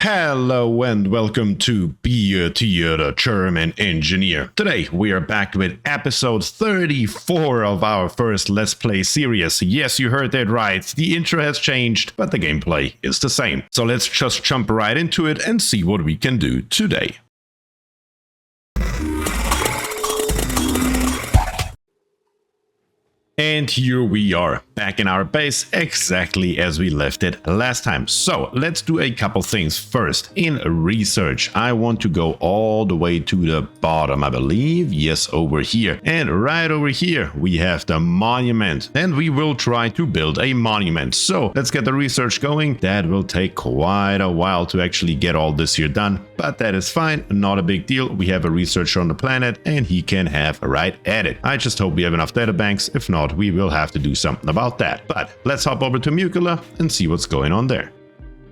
Hello and welcome to BierTier, the German engineer. Today we are back with episode 34 of our first Let's Play series. Yes, you heard that right. The intro has changed, but the gameplay is the same. So let's just jump right into it and see what we can do today. And here we are, back in our base, exactly as we left it last time. So let's do a couple things. First, in research, I want to go all the way to the bottom, I believe. Yes, over here. And right over here, we have the monument. And we will try to build a monument. So let's get the research going. That will take quite a while to actually get all this here done. But that is fine, not a big deal. We have a researcher on the planet and he can have a right at it. I just hope we have enough data banks. If not, we will have to do something about that. But let's hop over to Muckola and see what's going on there.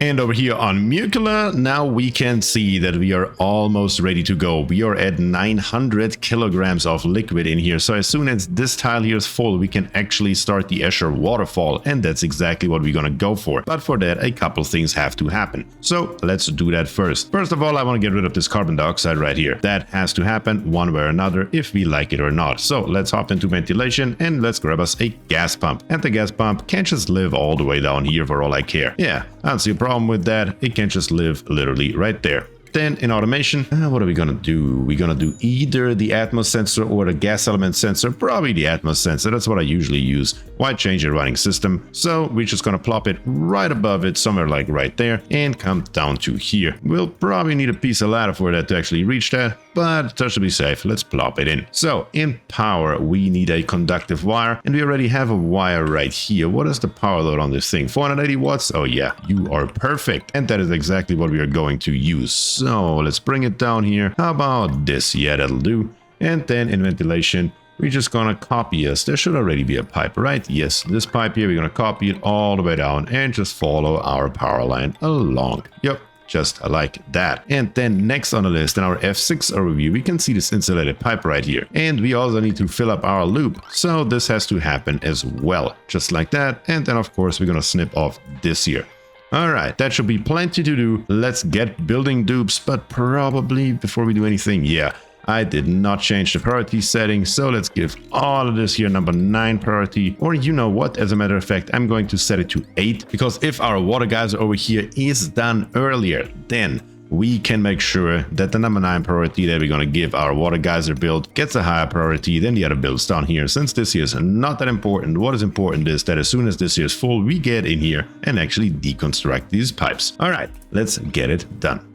And over here on Muckola, now we can see that we are almost ready to go. We are at 900 kilograms of liquid in here. So as soon as this tile here is full, we can actually start the ESCHER waterfall. And that's exactly what we're going to go for. But for that, a couple things have to happen. So let's do that first. First of all, I want to get rid of this carbon dioxide right here. That has to happen one way or another if we like it or not. So let's hop into ventilation and let's grab us a gas pump. And the gas pump can't just live all the way down here for all I care. Yeah, I don't see a problem with that. It can just live literally right there. Then in automation, what are we gonna do? We're gonna do either the Atmos sensor or the gas element sensor. Probably the Atmos sensor. That's what I usually use. Why change a running system? So we're just gonna plop it right above it, somewhere like right there, and come down to here. We'll probably need a piece of ladder for that to actually reach that, but that should be safe. Let's plop it in. So in power, we need a conductive wire, and we already have a wire right here. What is the power load on this thing? 480 watts? Oh yeah, you are perfect. And that is exactly what we are going to use. So let's bring it down here. How about this? Yeah, that'll do. And then in ventilation, we're just gonna copy us. There should already be a pipe, right? Yes, this pipe here, we're gonna copy it all the way down and just follow our power line along. Yep. Just like that. And then next on the list in our F6 overview, we can see this insulated pipe right here. And we also need to fill up our loop. So this has to happen as well. Just like that. And then of course, we're gonna snip off this here. Alright, that should be plenty to do. Let's get building dupes, but probably before we do anything, yeah, I did not change the priority setting, so let's give all of this here number 9 priority. Or you know what, as a matter of fact, I'm going to set it to 8, because if our water geyser over here is done earlier, then we can make sure that the number 9 priority that we're going to give our water geyser build gets a higher priority than the other builds down here. Since this here is not that important, what is important is that as soon as this here is full, we get in here and actually deconstruct these pipes. All right, let's get it done.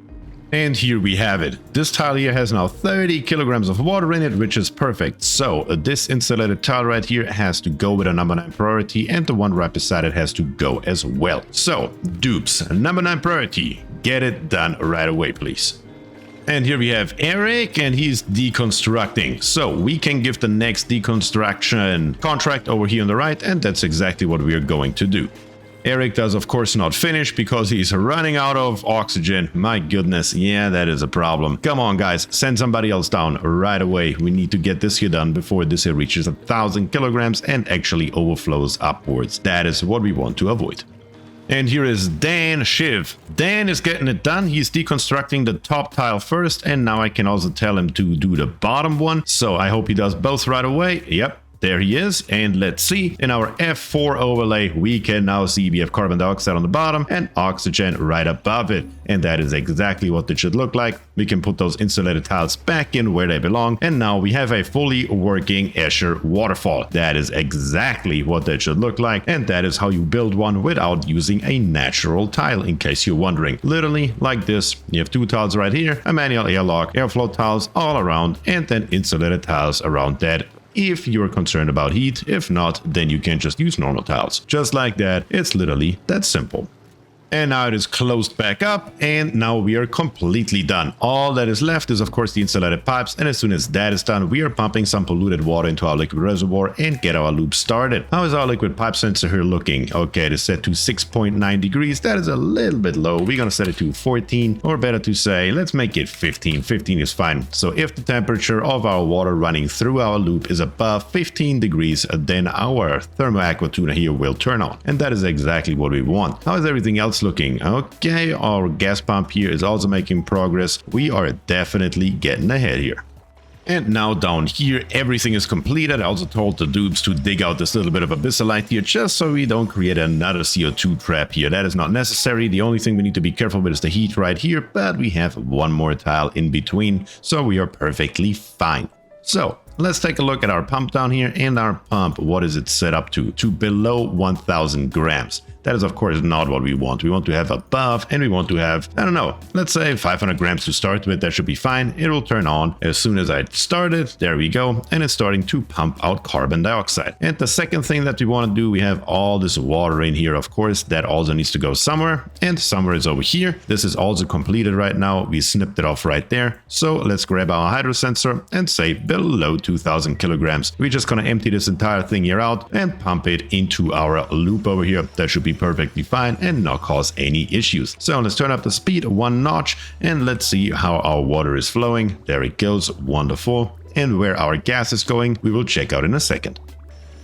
And here we have it. This tile here has now 30 kilograms of water in it, which is perfect. So this insulated tile right here has to go with a number 9 priority, and the one right beside it has to go as well. So dupes, number 9 priority, get it done right away, please. And here we have Eric, and he's deconstructing. So we can give the next deconstruction contract over here on the right, and that's exactly what we are going to do. Eric does of course not finish because he's running out of oxygen. My goodness, yeah, that is a problem. Come on guys, send somebody else down right away. We need to get this here done before this here reaches 1,000 kilograms and actually overflows upwards. That is what we want to avoid. And here is Dan Shiv. Dan is getting it done. He's deconstructing the top tile first, and now I can also tell him to do the bottom one. So I hope he does both right away. Yep. There he is, and let's see, in our F4 overlay, we can now see we have carbon dioxide on the bottom and oxygen right above it. And that is exactly what it should look like. We can put those insulated tiles back in where they belong, and now we have a fully working ESCHER waterfall. That is exactly what that should look like, and that is how you build one without using a natural tile, in case you're wondering. Literally like this. You have 2 tiles right here, a manual airlock, airflow tiles all around, and then insulated tiles around that. If you're concerned about heat, if not, then you can just use normal tiles. Just like that, it's literally that simple. And now it is closed back up, and now we are completely done. All that is left is of course the insulated pipes, and as soon as that is done, we are pumping some polluted water into our liquid reservoir and get our loop started. How is our liquid pipe sensor here looking? Okay, it is set to 6.9 degrees. That is a little bit low. We're gonna set it to 14, or better to say, let's make it 15. 15 is fine. So if the temperature of our water running through our loop is above 15 degrees, then our thermoaquatuner here will turn on, and that is exactly what we want. How is everything else it's looking. Okay, our gas pump here is also making progress. We are definitely getting ahead here. And now down here, everything is completed. I also told the dudes to dig out this little bit of abyssalite here, just so we don't create another CO2 trap here. That is not necessary. The only thing we need to be careful with is the heat right here, but we have one more tile in between, so we are perfectly fine. So let's take a look at our pump down here, and our pump, what is it set up to? To below 1000 grams. That is, of course, not what we want. We want to have above, and we want to have, I don't know, let's say 500 grams to start with. That should be fine. It will turn on as soon as I start it. There we go. And it's starting to pump out carbon dioxide. And the second thing that we want to do, we have all this water in here, of course. That also needs to go somewhere, and somewhere is over here. This is also completed right now. We snipped it off right there. So let's grab our hydro sensor and say below 2000 kilograms. We're just going to empty this entire thing here out and pump it into our loop over here. That should be perfectly fine and not cause any issues. So let's turn up the speed one notch and let's see how our water is flowing. There it goes. Wonderful. And where our gas is going, we will check out in a second.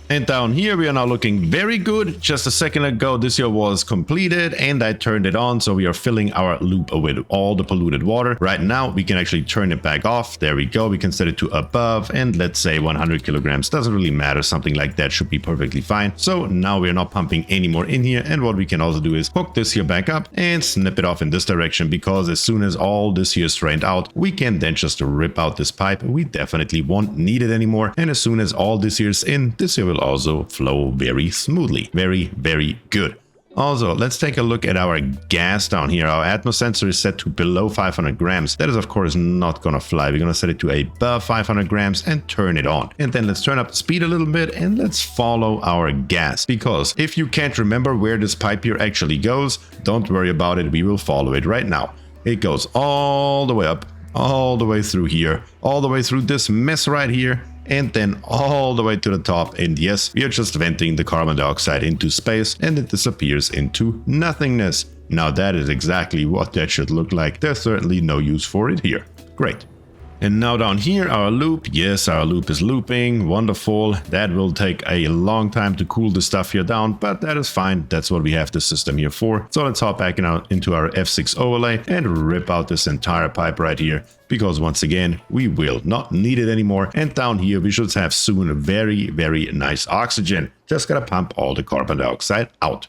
And down here we are now looking very good. Just a second ago this here was completed and I turned it on, so we are filling our loop with all the polluted water. Right now we can actually turn it back off. There we go. We can set it to above and let's say 100 kilograms. Doesn't really matter. Something like that should be perfectly fine. So now we are not pumping any more in here, and what we can also do is hook this here back up and snip it off in this direction, because as soon as all this here is drained out, we can then just rip out this pipe. We definitely won't need it anymore, and as soon as all this here is in, this here will also flow very smoothly. Very good. Also, let's take a look at our gas down here. Our atmos sensor is set to below 500 grams. That is, of course, not gonna fly. We're gonna set it to above 500 grams and turn it on. And then let's turn up the speed a little bit and let's follow our gas. Because if you can't remember where this pipe here actually goes, don't worry about it. We will follow it right now. It goes all the way up, all the way through here, all the way through this mess right here, and then all the way to the top. And yes, we are just venting the carbon dioxide into space and it disappears into nothingness. Now that is exactly what that should look like. There's certainly no use for it here. Great. And now down here, our loop. Yes, our loop is looping. Wonderful. That will take a long time to cool the stuff here down, but that is fine. That's what we have the system here for. So let's hop back into our F6 overlay and rip out this entire pipe right here, because once again, we will not need it anymore. And down here, we should have soon very nice oxygen. Just gotta pump all the carbon dioxide out.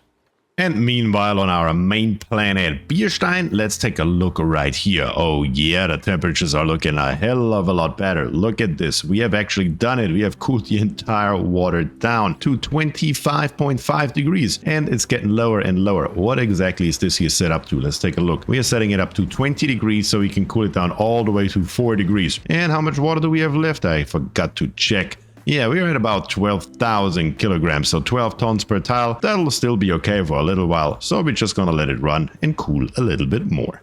And meanwhile, on our main planet BierStein, let's take a look right here. Oh yeah, the temperatures are looking a hell of a lot better. Look at this. We have actually done it. We have cooled the entire water down to 25.5 degrees, and it's getting lower and lower. What exactly is this here set up to? Let's take a look. We are setting it up to 20 degrees so we can cool it down all the way to 4 degrees. And how much water do we have left? I forgot to check. Yeah, we're at about 12,000 kilograms, so 12 tons per tile. That'll still be okay for a little while, so we're just gonna let it run and cool a little bit more.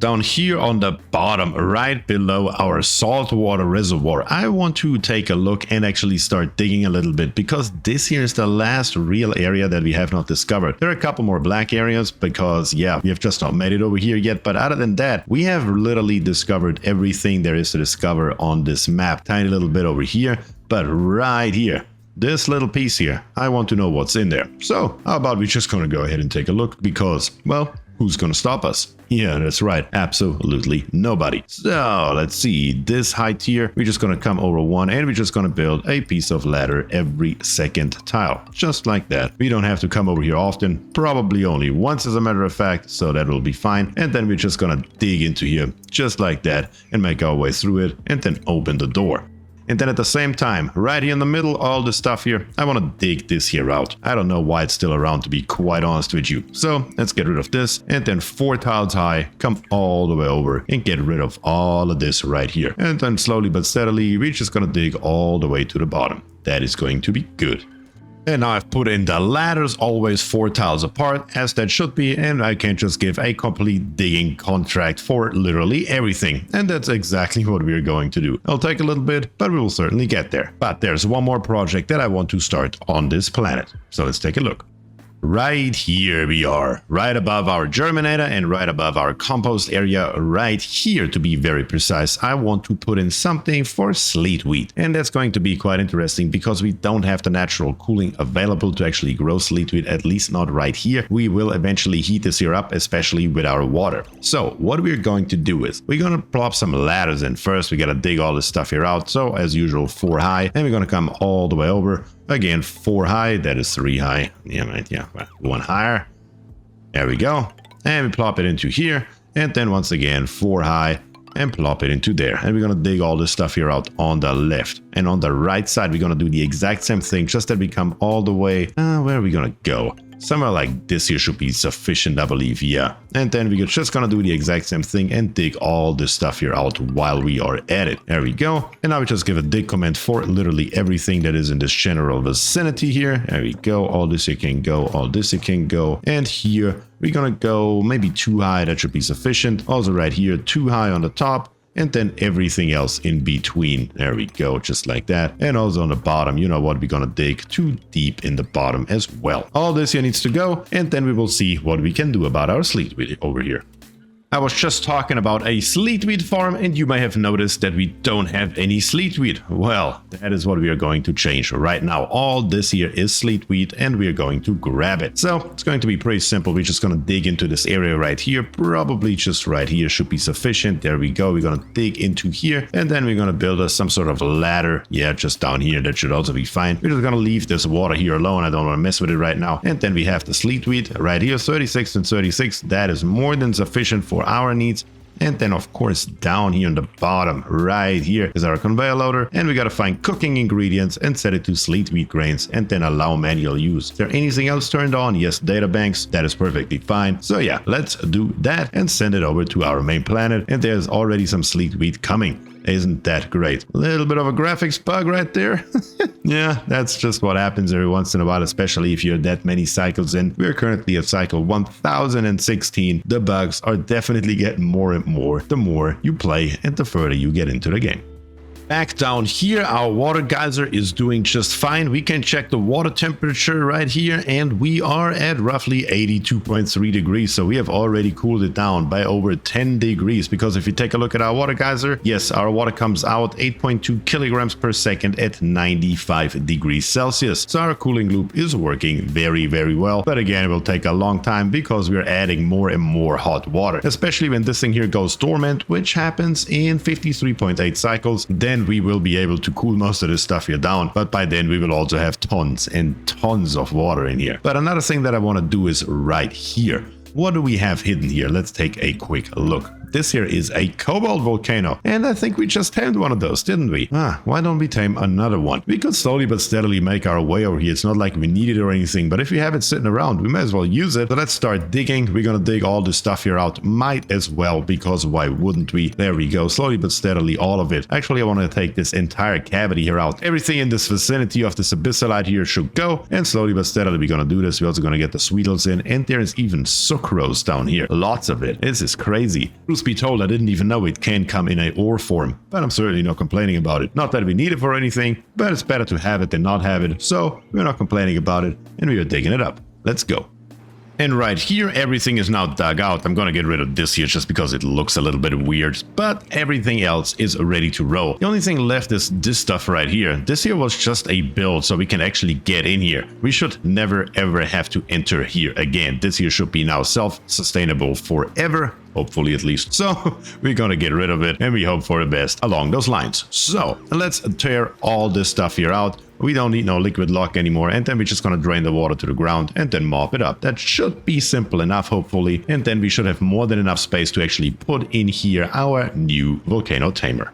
Down here on the bottom, right below our saltwater reservoir, I want to take a look and actually start digging a little bit, because this here is the last real area that we have not discovered. There are a couple more black areas because, yeah, we have just not made it over here yet. But other than that, we have literally discovered everything there is to discover on this map. Tiny little bit over here, but right here, this little piece here, I want to know what's in there. So how about we just gonna go ahead and take a look, because, well, who's gonna stop us? Yeah, that's right. Absolutely nobody. So let's see, this height here, we're just gonna come over one and we're just gonna build a piece of ladder every second tile. Just like that. We don't have to come over here often, probably only once as a matter of fact, so that will be fine. And then we're just gonna dig into here just like that and make our way through it and then open the door. And then at the same time, right here in the middle, all this stuff here, I want to dig this here out. I don't know why it's still around, to be quite honest with you. So let's get rid of this, and then 4 tiles high, come all the way over and get rid of all of this right here. And then slowly but steadily, we're just going to dig all the way to the bottom. That is going to be good. And now I've put in the ladders, always 4 tiles apart, as that should be, and I can just give a complete digging contract for literally everything. And that's exactly what we're going to do. It'll take a little bit, but we will certainly get there. But there's one more project that I want to start on this planet. So let's take a look. Right here we are, right above our germinator and right above our compost area, right here to be very precise. I want to put in something for sleet wheat, and that's going to be quite interesting because we don't have the natural cooling available to actually grow sleet wheat, at least not right here. We will eventually heat this here up, especially with our water. So what we're going to do is we're going to plop some ladders in first. We got to dig all this stuff here out. So as usual, 4 high, and we're going to come all the way over. Again, 4 high, that is 3 high. Yeah, right, yeah, 1 higher. There we go. And we plop it into here. And then once again, 4 high and plop it into there. And we're going to dig all this stuff here out on the left. And on the right side, we're going to do the exact same thing, just that we come all the way. Where are we going to go? Somewhere like this here should be sufficient, I believe, yeah. And then we're just gonna do the exact same thing and dig all this stuff here out while we are at it. There we go. And now we just give a dig command for literally everything that is in this general vicinity here. There we go. All this here can go, all this here can go. And here we're gonna go maybe 2 high, that should be sufficient. Also right here, 2 high on the top. And then everything else in between. There we go, just like that. And also on the bottom, you know what, we're gonna dig too deep in the bottom as well. All this here needs to go, and then we will see what we can do about our sleet wheat over here. I was just talking about a sleet wheat farm, and you may have noticed that we don't have any sleet wheat. Well, that is what we are going to change right now. All this here is sleet wheat, and we are going to grab it. So it's going to be pretty simple. We're just going to dig into this area right here. Probably just right here should be sufficient. There we go. We're going to dig into here, and then we're going to build us some sort of ladder. Yeah, just down here. That should also be fine. We're just going to leave this water here alone. I don't want to mess with it right now. And then we have the sleet wheat right here, 36 and 36. That is more than sufficient for our needs. And then of course down here on the bottom right here is our conveyor loader, and we got to find cooking ingredients and set it to sleet wheat grains and then allow manual use. Is there anything else turned on? Yes, data banks. That is perfectly fine. So yeah, let's do that and send it over to our main planet, and there's already some sleet wheat coming. Isn't that great? A little bit of a graphics bug right there. Yeah, that's just what happens every once in a while, especially if you're that many cycles in. We're currently at cycle 1016. The bugs are definitely getting more and more the more you play and the further you get into the game. Back down here, our water geyser is doing just fine. We can check the water temperature right here, and we are at roughly 82.3 degrees. So we have already cooled it down by over 10 degrees, because if you take a look at our water geyser, yes, our water comes out 8.2 kilograms per second at 95 degrees Celsius. So our cooling loop is working very, very well. But again, it will take a long time because we're adding more and more hot water, especially when this thing here goes dormant, which happens in 53.8 cycles. Then we will be able to cool most of this stuff here down, but by then we will also have tons and tons of water in here. But another thing that I want to do is right here. What do we have hidden here? Let's take a quick look. This here is a cobalt volcano, and I think we just tamed one of those, didn't we? Why don't we tame another one? We could slowly but steadily make our way over here. It's not like we need it or anything, but if we have it sitting around, we may as well use it. So let's start digging. We're gonna dig all this stuff here out. Might as well, because why wouldn't we? There we go. Slowly but steadily, all of it. Actually, I want to take this entire cavity here out. Everything in this vicinity of this abyssalite here should go, and slowly but steadily we're gonna do this. We're also gonna get the sweetles in, and there is even sucrose down here. Lots of it. This is crazy. Truth be told, I didn't even know it can come in a ore form, but I'm certainly not complaining about it. Not that we need it for anything, but it's better to have it than not have it, so we're not complaining about it, and we are digging it up. Let's go. And right here, everything is now dug out. I'm gonna get rid of this here just because it looks a little bit weird, but everything else is ready to roll. The only thing left is this stuff right here. This here was just a build, so we can actually get in here. We should never ever have to enter here again. This here should be now self-sustainable forever. Hopefully, at least. So we're gonna get rid of it, and we hope for the best along those lines. So let's tear all this stuff here out. We don't need no liquid lock anymore, and then we're just gonna drain the water to the ground and then mop it up. That should be simple enough, hopefully, and then we should have more than enough space to actually put in here our new volcano tamer.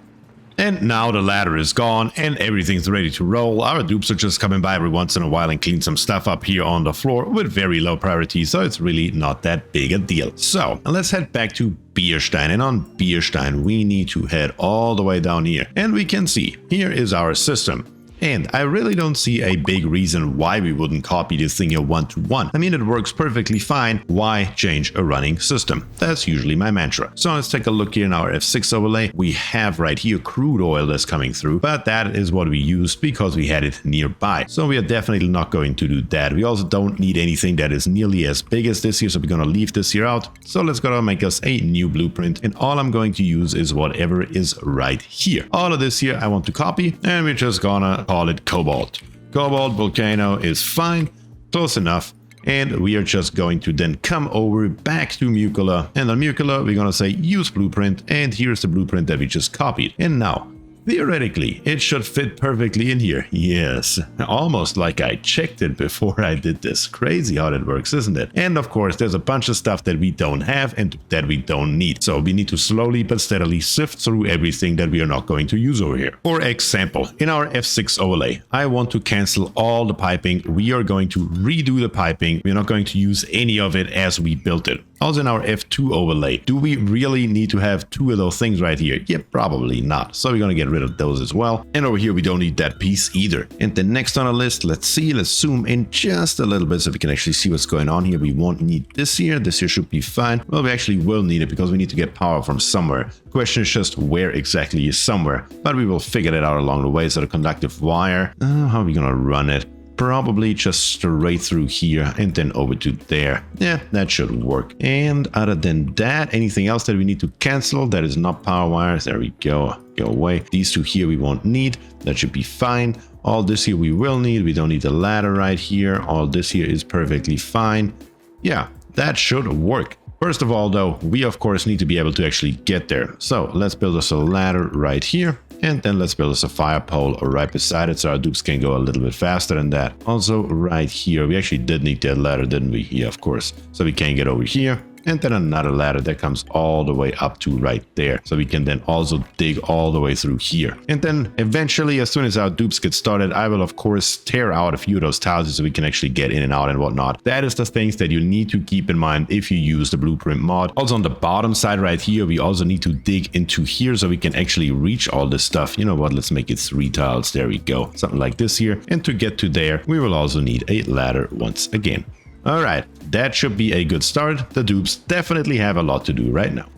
And now the ladder is gone and everything's ready to roll. Our dupes are just coming by every once in a while and clean some stuff up here on the floor with very low priority, so it's really not that big a deal. So let's head back to BierStein, and on BierStein we need to head all the way down here, and we can see here is our system. And I really don't see a big reason why we wouldn't copy this thing here one-to-one. I mean, it works perfectly fine. Why change a running system? That's usually my mantra. So let's take a look here in our F6 overlay. We have right here crude oil that's coming through, but that is what we used because we had it nearby. So we are definitely not going to do that. We also don't need anything that is nearly as big as this here, so we're going to leave this here out. So let's go and make us a new blueprint, and all I'm going to use is whatever is right here. All of this here I want to copy, and we're just gonna call it Cobalt. Cobalt Volcano is fine, close enough. And we are just going to then come over back to Muckola. And on Muckola, we're going to say use blueprint. And here's the blueprint that we just copied. And now, theoretically, it should fit perfectly in here. Yes, almost like I checked it before I did this. Crazy how that works, isn't it? And of course, there's a bunch of stuff that we don't have and that we don't need. So we need to slowly but steadily sift through everything that we are not going to use over here. For example, in our F6 overlay, I want to cancel all the piping. We are going to redo the piping. We're not going to use any of it as we built it. Also in our F2 overlay, do we really need to have two of those things right here? Yeah, probably not. So we're going to get rid of those as well. And over here, we don't need that piece either. And the next on our list, let's zoom in just a little bit so we can actually see what's going on here. We won't need this here. This here should be fine. Well, we actually will need it because we need to get power from somewhere. The question is just where exactly is somewhere. But we will figure that out along the way. So the conductive wire, how are we going to run it? Probably just straight through here and then over to there. Yeah, that should work. And other than that, anything else that we need to cancel that is not power wires, there we go. Go away. These two here we won't need. That should be fine. All this here we will need. We don't need the ladder right here. All this here is perfectly fine. Yeah, that should work. First of all, though, we of course need to be able to actually get there. So let's build us a ladder right here. And then let's build us a fire pole right beside it so our dupes can go a little bit faster than that. Also right here, we actually did need that ladder, didn't we? Yeah, of course. So we can get over here. And then another ladder that comes all the way up to right there. So we can then also dig all the way through here. And then eventually, as soon as our dupes get started, I will of course tear out a few of those tiles so we can actually get in and out and whatnot. That is the things that you need to keep in mind if you use the blueprint mod. Also on the bottom side right here, we also need to dig into here so we can actually reach all this stuff. You know what? Let's make it 3 tiles. There we go. Something like this here. And to get to there, we will also need a ladder once again. Alright, that should be a good start. The dupes definitely have a lot to do right now.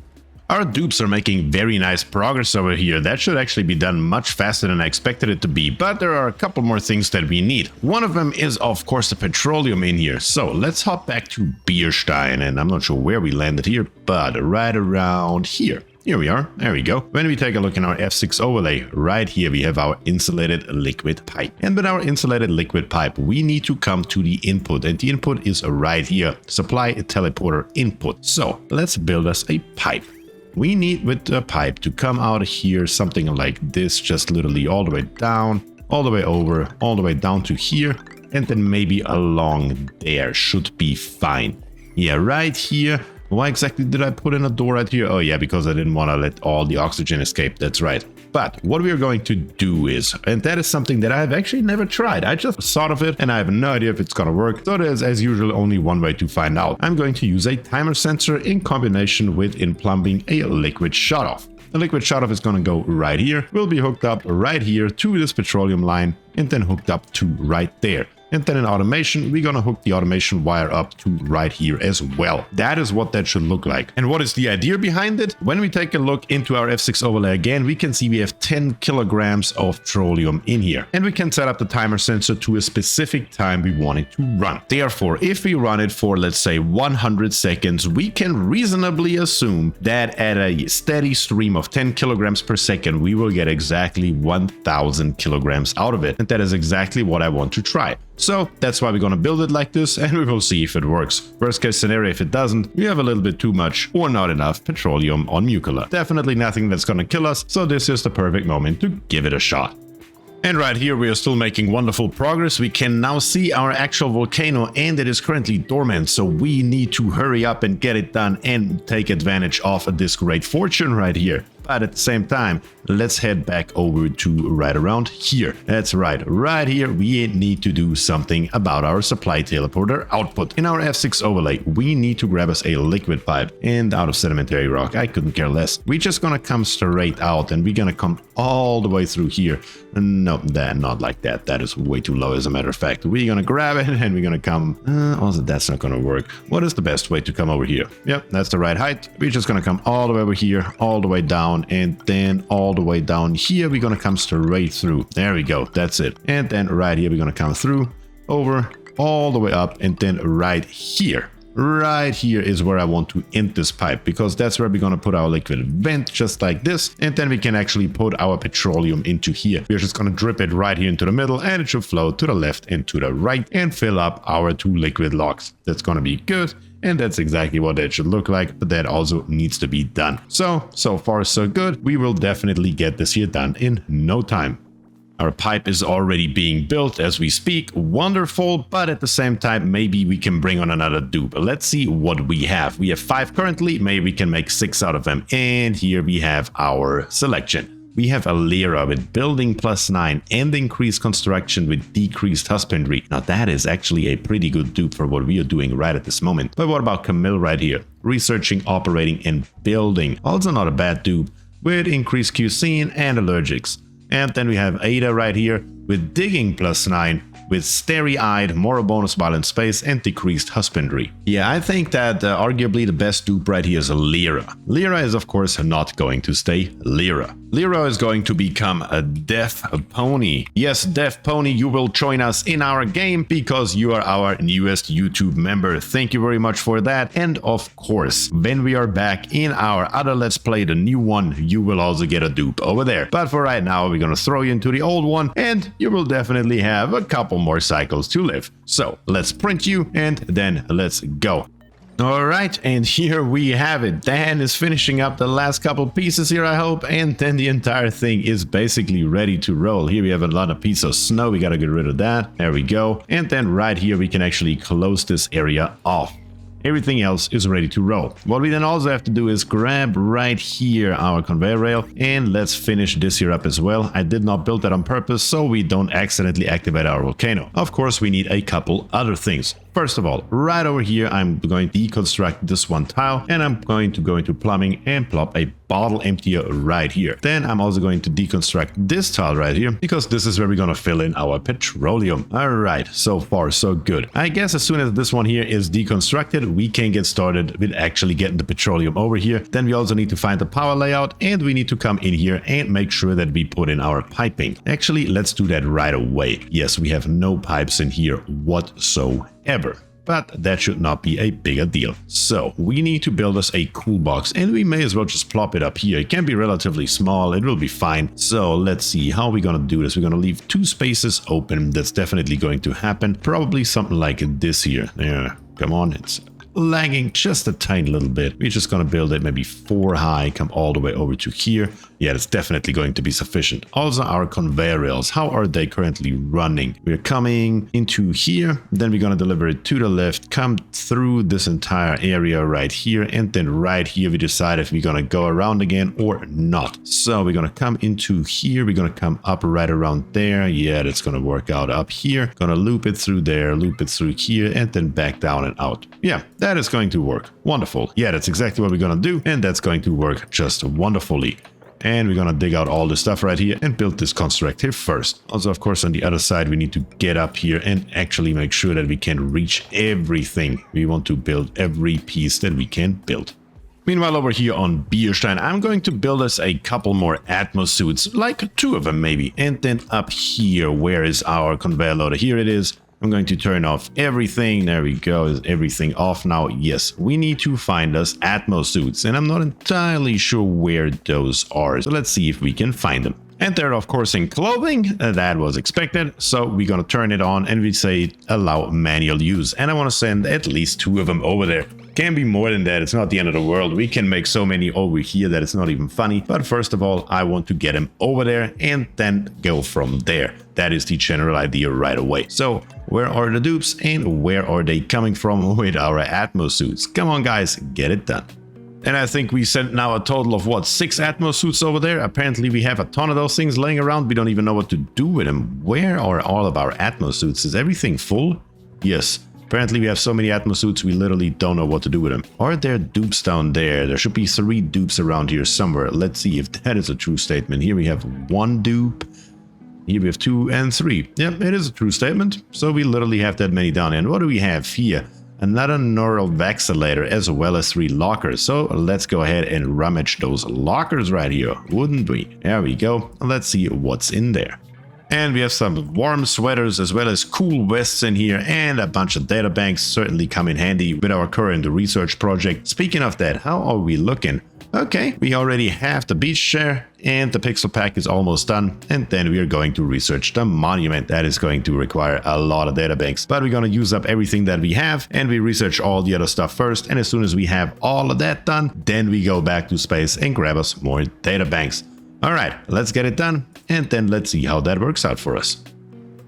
Our dupes are making very nice progress over here. That should actually be done much faster than I expected it to be, but there are a couple more things that we need. One of them is of course the petroleum in here. So let's hop back to BierStein, and I'm not sure where we landed here, but right around here. Here we are. There we go. When we take a look in our F6 overlay, right here we have our insulated liquid pipe. And with our insulated liquid pipe, we need to come to the input. And the input is right here. Supply a teleporter input. So let's build us a pipe. We need with the pipe to come out of here something like this, just literally all the way down, all the way over, all the way down to here. And then maybe along there should be fine. Yeah, right here. Why exactly did I put in a door right here? Oh yeah, because I didn't want to let all the oxygen escape. That's right. But what we are going to do is, and that is something that I've actually never tried. I just thought of it and I have no idea if it's going to work. So there's as usual only one way to find out. I'm going to use a timer sensor in combination with in plumbing a liquid shutoff. The liquid shutoff is going to go right here. Will be hooked up right here to this petroleum line and then hooked up to right there. And then in automation, we're gonna hook the automation wire up to right here as well. That is what that should look like. And what is the idea behind it? When we take a look into our F6 overlay again, we can see we have 10 kilograms of petroleum in here. And we can set up the timer sensor to a specific time we want it to run. Therefore, if we run it for, let's say, 100 seconds, we can reasonably assume that at a steady stream of 10 kilograms per second, we will get exactly 1000 kilograms out of it. And that is exactly what I want to try. So that's why we're going to build it like this, and we will see if it works. Worst case scenario, if it doesn't, we have a little bit too much or not enough petroleum on Muckola. Definitely nothing that's going to kill us, so this is the perfect moment to give it a shot. And right here we are still making wonderful progress. We can now see our actual volcano and it is currently dormant, so we need to hurry up and get it done and take advantage of this great fortune right here. but at the same time, let's head back over to right around here. That's right here we need to do something about our supply teleporter output. In our F6 overlay, we need to grab us a liquid pipe, and out of sedimentary rock, I couldn't care less. We're just gonna come straight out, and we're gonna come all the way through here. No, not like that. That is way too low, as a matter of fact. We're gonna grab it, and we're gonna come... also, that's not gonna work. What is the best way to come over here? Yep, that's the right height. We're just gonna come all the way over here, all the way down, and then all the way down here. We're gonna come straight through. There we go. That's it. And then right here, we're gonna come through, over, all the way up, and then right here. Right here is where I want to end this pipe, because that's where we're gonna put our liquid vent, just like this, and then we can actually put our petroleum into here. We're just gonna drip it right here into the middle, and it should flow to the left and to the right and fill up our 2 liquid logs. That's gonna be good, and that's exactly what it should look like, but that also needs to be done. So far so good. We will definitely get this here done in no time. Our pipe is already being built as we speak. Wonderful, but at the same time, maybe we can bring on another dupe. Let's see what we have. We have 5 currently. Maybe we can make 6 out of them. And here we have our selection. We have a Lyra with building +9 and increased construction with decreased husbandry. Now that is actually a pretty good dupe for what we are doing right at this moment. But what about Camille right here? Researching, operating, and building. Also not a bad dupe with increased cuisine and allergics. And then we have Ada right here with digging +9, with starry-eyed, more bonus while in space, and decreased husbandry. Yeah, I think that arguably the best dupe right here is a Lyra. Lyra is of course not going to stay Lyra. Lyra is going to become a Deaf Pony. Yes, Deaf Pony, you will join us in our game because you are our newest YouTube member. Thank you very much for that. And of course, when we are back in our other Let's Play, the new one, you will also get a dupe over there. But for right now, we're gonna throw you into the old one, and you will definitely have a couple more cycles to live. So let's print you, and then let's go. Alright, and here we have it. Dan is finishing up the last couple pieces here, I hope, and then the entire thing is basically ready to roll. Here we have a lot of pieces of snow, we gotta get rid of that. There we go. And then right here we can actually close this area off. Everything else is ready to roll. What we then also have to do is grab right here our conveyor rail, and let's finish this here up as well. I did not build that on purpose so we don't accidentally activate our volcano. Of course, we need a couple other things. First of all, right over here, I'm going to deconstruct this one tile, and I'm going to go into plumbing and plop a bottle emptier right here. Then I'm also going to deconstruct this tile right here, because this is where we're going to fill in our petroleum. All right, so far so good. I guess as soon as this one here is deconstructed, we can get started with actually getting the petroleum over here. Then we also need to find the power layout, and we need to come in here and make sure that we put in our piping. Actually, let's do that right away. Yes, we have no pipes in here whatsoever. But that should not be a bigger deal. So we need to build us a cool box, and we may as well just plop it up here. It can be relatively small, it will be fine. So let's see how we're gonna do this. We're gonna leave 2 spaces open. That's definitely going to happen. Probably something like this here. There, come on, it's lagging just a tiny little bit. We're just gonna build it maybe 4 high, come all the way over to here. Yeah, that's definitely going to be sufficient. Also, our conveyor rails, how are they currently running? We're coming into here, then we're gonna deliver it to the left, come through this entire area right here, and then right here we decide if we're gonna go around again or not. So we're gonna come into here, we're gonna come up right around there. Yeah, that's gonna work out up here. Gonna loop it through there, loop it through here, and then back down and out. Yeah, that is going to work. Wonderful. Yeah, that's exactly what we're gonna do, and that's going to work just wonderfully. And we're gonna dig out all the stuff right here and build this construct here first. Also, of course, on the other side, we need to get up here and actually make sure that we can reach everything. We want to build every piece that we can build. Meanwhile, over here on BierStein, I'm going to build us a couple more Atmos suits, like 2 of them maybe. And then up here, where is our conveyor loader? Here it is. I'm going to turn off everything. There we go. Is everything off now? Yes, we need to find us Atmos suits, and I'm not entirely sure where those are. So let's see if we can find them. And they're of course in clothing. That was expected. So we're gonna turn it on and we say allow manual use. And I want to send at least 2 of them over there. Can be more than that. It's not the end of the world. We can make so many over here that it's not even funny. But first of all, I want to get them over there and then go from there. That is the general idea right away. So where are the dupes and where are they coming from with our Atmos suits? Come on guys, get it done. And I think we sent now a total of what, 6 Atmo suits over there. Apparently we have a ton of those things laying around. We don't even know what to do with them. Where are all of our Atmo suits? Is everything full? Yes. Apparently we have so many Atmo suits we literally don't know what to do with them. Are there dupes down there? There should be 3 dupes around here somewhere. Let's see if that is a true statement. Here we have 1 dupe. Here we have 2 and 3. Yep, it is a true statement. So we literally have that many down. And what do we have here? Another neural vacillator as well as 3 lockers. So let's go ahead and rummage those lockers right here, wouldn't we? There we go. Let's see what's in there. And we have some warm sweaters as well as cool vests in here, and a bunch of databanks certainly come in handy with our current research project. Speaking of that, how are we looking? Okay, we already have the beach chair and the pixel pack is almost done, and then we are going to research the monument. That is going to require a lot of databanks, but we're going to use up everything that we have and we research all the other stuff first, and as soon as we have all of that done, then we go back to space and grab us more databanks. Alright, let's get it done, and then let's see how that works out for us.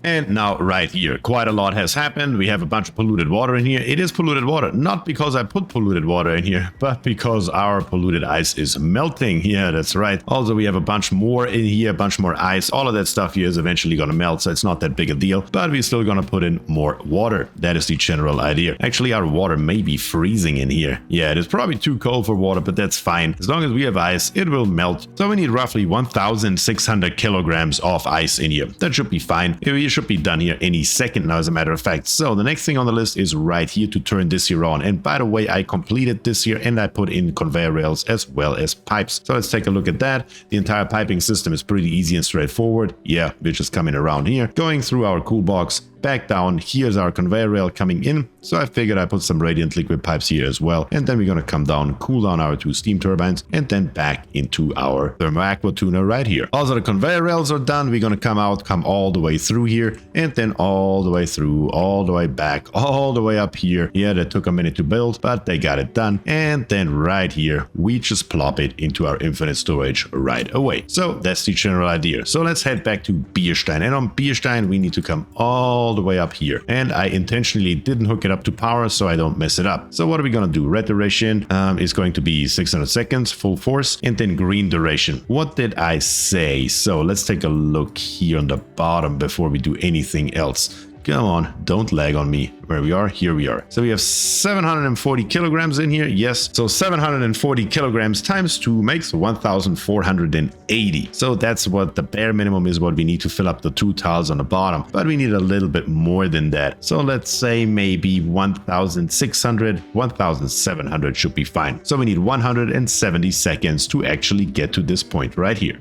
And now right here, quite a lot has happened. We have a bunch of polluted water in here. It is polluted water, not because I put polluted water in here, but because our polluted ice is melting. Yeah, that's right. Also, we have a bunch more in here, a bunch more ice. All of that stuff here is eventually going to melt, so it's not that big a deal, but we're still going to put in more water. That is the general idea. Actually, our water may be freezing in here. Yeah, it is probably too cold for water, but that's fine. As long as we have ice, it will melt. So we need roughly 1,600 kilograms of ice in here. That should be fine. We should be done here any second now, as a matter of fact. So the next thing on the list is right here to turn this here on. And by the way, I completed this here and I put in conveyor rails as well as pipes. So let's take a look at that. The entire piping system is pretty easy and straightforward. Yeah, we're just coming around here, going through our Coolbox, back down. Here's our conveyor rail coming in. So I figured I put some radiant liquid pipes here as well. And then we're going to come down, cool down our 2 steam turbines, and then back into our thermo aqua tuner right here. Also, the conveyor rails are done. We're going to come all the way through here, and then all the way through, all the way back, all the way up here. Yeah, that took a minute to build, but they got it done. And then right here, we just plop it into our infinite storage right away. So that's the general idea. So let's head back to BierStein. And on BierStein, we need to come all the way up here, and I intentionally didn't hook it up to power so I don't mess it up. So what are we gonna do? Red duration is going to be 600 seconds full force, and then green duration. What did I say? So let's take a look here on the bottom before we do anything else. Come on, don't lag on me. Where we are, here we are. So we have 740 kilograms in here. Yes, so 740 kilograms times 2 makes 1,480. So that's what the bare minimum is, what we need to fill up the 2 tiles on the bottom. But we need a little bit more than that. So let's say maybe 1,600, 1,700 should be fine. So we need 170 seconds to actually get to this point right here.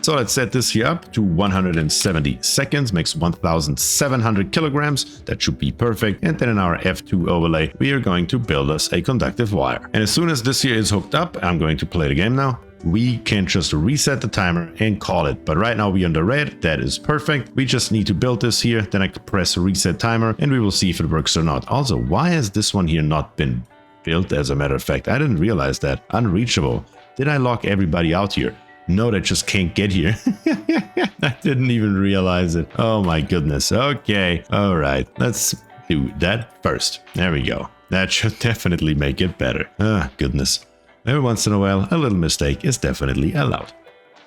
So let's set this here up to 170 seconds, makes 1,700 kilograms. That should be perfect. And then in our F2 overlay, we are going to build us a conductive wire. And as soon as this here is hooked up, I'm going to play the game now. We can just reset the timer and call it. But right now we're under red. That is perfect. We just need to build this here. Then I can press reset timer and we will see if it works or not. Also, why has this one here not been built, as a matter of fact? I didn't realize that. Unreachable. Did I lock everybody out here? No, that just can't get here. I didn't even realize it. Oh my goodness. Okay. All right. Let's do that first. There we go. That should definitely make it better. Ah, goodness. Every once in a while, a little mistake is definitely allowed.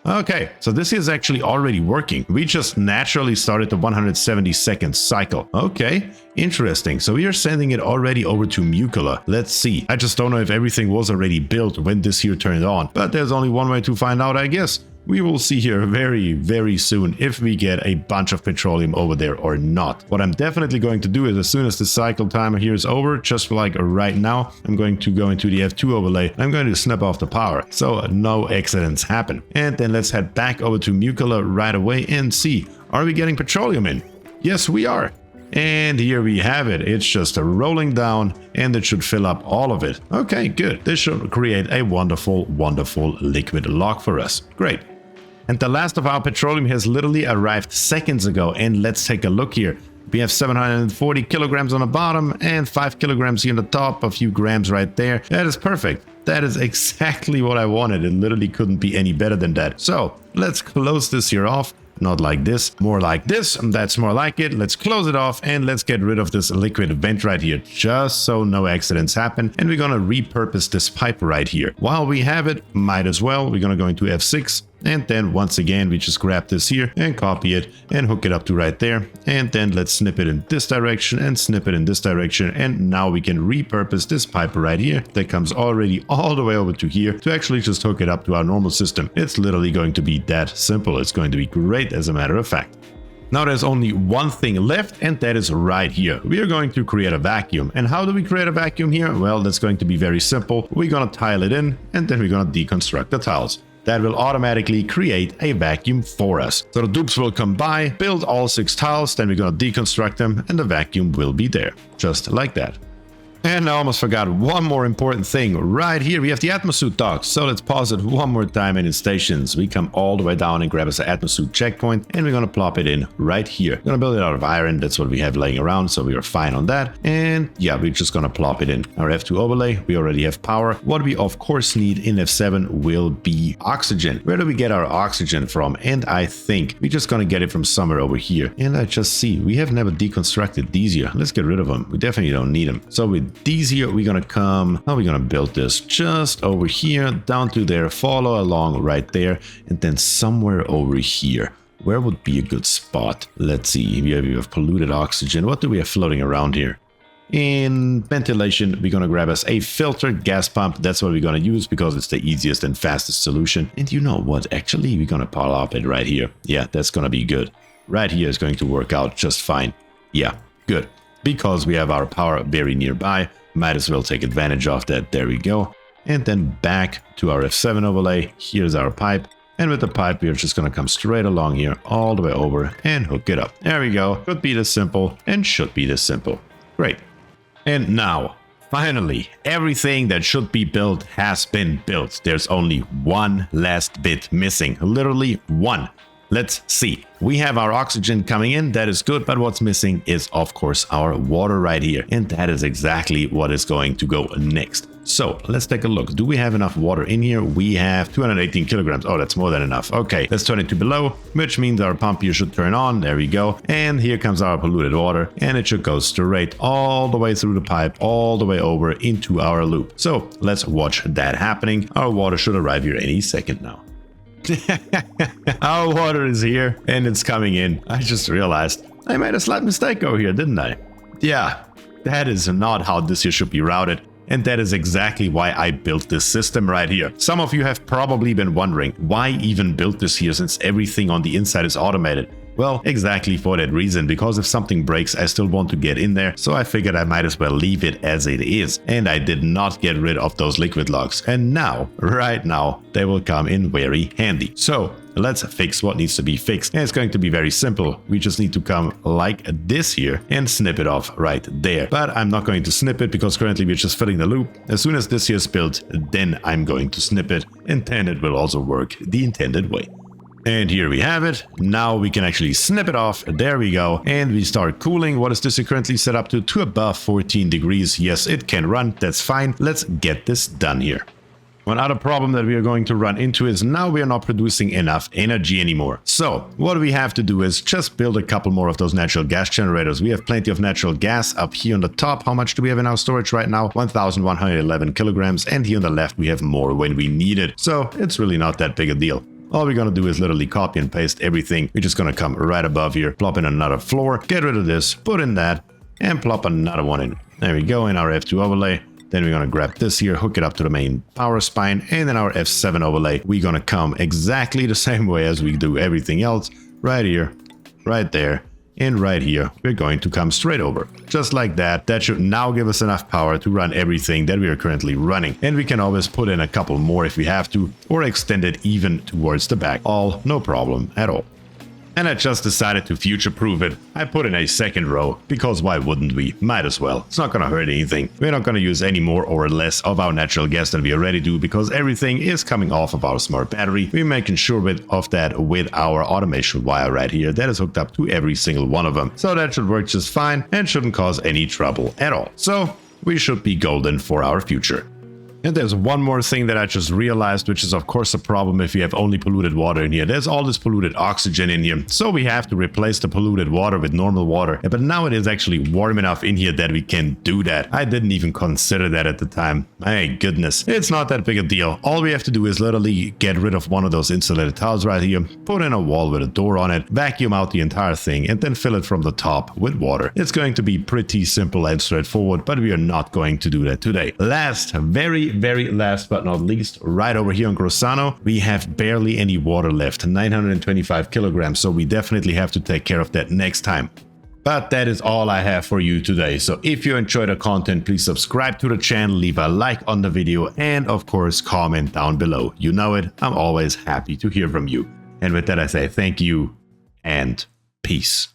Okay, so this is actually already working. We just naturally started the 170 second cycle. Okay, interesting. So we are sending it already over to Muckola. Let's see. I just don't know if everything was already built when this here turned on, but there's only one way to find out, I guess. We will see here very, very soon if we get a bunch of petroleum over there or not. What I'm definitely going to do is, as soon as the cycle timer here is over, just like right now, I'm going to go into the F2 overlay. I'm going to snap off the power so no accidents happen. And then let's head back over to Muckola right away and see, are we getting petroleum in? Yes, we are. And here we have it. It's just rolling down and it should fill up all of it. Okay, good. This should create a wonderful, wonderful liquid lock for us. Great. And the last of our petroleum has literally arrived seconds ago. And let's take a look here. We have 740 kilograms on the bottom and 5 kilograms here on the top, a few grams right there. That is perfect. That is exactly what I wanted. It literally couldn't be any better than that. So let's close this here off. Not like this, more like this. That's more like it. Let's close it off and let's get rid of this liquid vent right here, just so no accidents happen. And we're gonna repurpose this pipe right here. While we have it, might as well, we're gonna go into F6. And then once again, we just grab this here and copy it and hook it up to right there. And then let's snip it in this direction and snip it in this direction. And now we can repurpose this pipe right here that comes already all the way over to here to actually just hook it up to our normal system. It's literally going to be that simple. It's going to be great, as a matter of fact. Now there's only one thing left, and that is right here. We are going to create a vacuum. And how do we create a vacuum here? Well, that's going to be very simple. We're gonna tile it in, and then we're gonna deconstruct the tiles. That will automatically create a vacuum for us. So the dupes will come by, build all 6 tiles, then we're gonna deconstruct them, and the vacuum will be there, just like that. And I almost forgot one more important thing. Right here we have the atmosuit docks. So let's pause it one more time in its stations. We come all the way down and grab us an atmosuit checkpoint, and we're gonna plop it in right here. We're gonna build it out of iron. That's what we have laying around, so we are fine on that. And yeah, we're just gonna plop it in. Our F2 overlay, we already have power. What we of course need in F7 will be oxygen. Where do we get our oxygen from? And I think we're just gonna get it from somewhere over here. And I just see we have never deconstructed these here. Let's get rid of them. We definitely don't need them. So with these here, we're gonna come, how are we gonna build this? Just over here, down to there, follow along right there, and then somewhere over here. Where would be a good spot? Let's see, we have polluted oxygen. What do we have floating around here? In ventilation, we're gonna grab us a filter gas pump. That's what we're gonna use because it's the easiest and fastest solution. And you know what? Actually, we're gonna pop it right here. Yeah, that's gonna be good. Right here is going to work out just fine. Yeah, good. Because we have our power very nearby, might as well take advantage of that. There we go. And then back to our F7 overlay. Here's our pipe. And with the pipe, we're just going to come straight along here, all the way over and hook it up. There we go. Could be this simple and should be this simple. Great. And now, finally, everything that should be built has been built. There's only one last bit missing. Literally one. Let's see. We have our oxygen coming in. That is good. But what's missing is, of course, our water right here. And that is exactly what is going to go next. So let's take a look. Do we have enough water in here? We have 218 kilograms. Oh, that's more than enough. Okay, let's turn it to below, which means our pump here should turn on. There we go. And here comes our polluted water. And it should go straight all the way through the pipe, all the way over into our loop. So let's watch that happening. Our water should arrive here any second now. Our water is here and it's coming in. I just realized I made a slight mistake over here, didn't I? Yeah, that is not how this here should be routed. And that is exactly why I built this system right here. Some of you have probably been wondering, why even build this here since everything on the inside is automated? Well, exactly for that reason, because if something breaks, I still want to get in there, so I figured I might as well leave it as it is. And I did not get rid of those liquid logs. And now, right now, they will come in very handy. So let's fix what needs to be fixed. And it's going to be very simple. We just need to come like this here and snip it off right there. But I'm not going to snip it because currently we're just filling the loop. As soon as this here is built, then I'm going to snip it, and then it will also work the intended way. And here we have it. Now we can actually snip it off. There we go. And we start cooling. What is this currently set up to? To above 14 degrees. Yes, it can run. That's fine. Let's get this done here. One other problem that we are going to run into is now we are not producing enough energy anymore. So what we have to do is just build a couple more of those natural gas generators. We have plenty of natural gas up here on the top. How much do we have in our storage right now? 1,111 kilograms. And here on the left, we have more when we need it. So it's really not that big a deal. All we're going to do is literally copy and paste everything. We're just going to come right above here, plop in another floor, get rid of this, put in that, and plop another one in. There we go, in our F2 overlay. Then we're going to grab this here, hook it up to the main power spine, and then our F7 overlay. We're going to come exactly the same way as we do everything else. Right here, right there, and right here. We're going to come straight over. Just like that. That should now give us enough power to run everything that we are currently running. And we can always put in a couple more if we have to, or extend it even towards the back. All no problem at all. And I just decided to future-proof it. I put in a second row, because why wouldn't we? Might as well. It's not gonna hurt anything. We're not gonna use any more or less of our natural gas than we already do, because everything is coming off of our smart battery. We're making sure of that with our automation wire right here. That is hooked up to every single one of them. So that should work just fine and shouldn't cause any trouble at all. So we should be golden for our future. And there's one more thing that I just realized, which is of course a problem if you have only polluted water in here. There's all this polluted oxygen in here, so we have to replace the polluted water with normal water. But now it is actually warm enough in here that we can do that. I didn't even consider that at the time. My goodness, it's not that big a deal. All we have to do is literally get rid of one of those insulated tiles right here, put in a wall with a door on it, vacuum out the entire thing, and then fill it from the top with water. It's going to be pretty simple and straightforward, but we are not going to do that today. Last, very last but not least, right over here on Grossano, we have barely any water left, 925 kilograms, so we definitely have to take care of that next time. But that is all I have for you today. So if you enjoyed the content, please subscribe to the channel, leave a like on the video, and of course comment down below. You know it, I'm always happy to hear from you. And with that I say thank you and peace.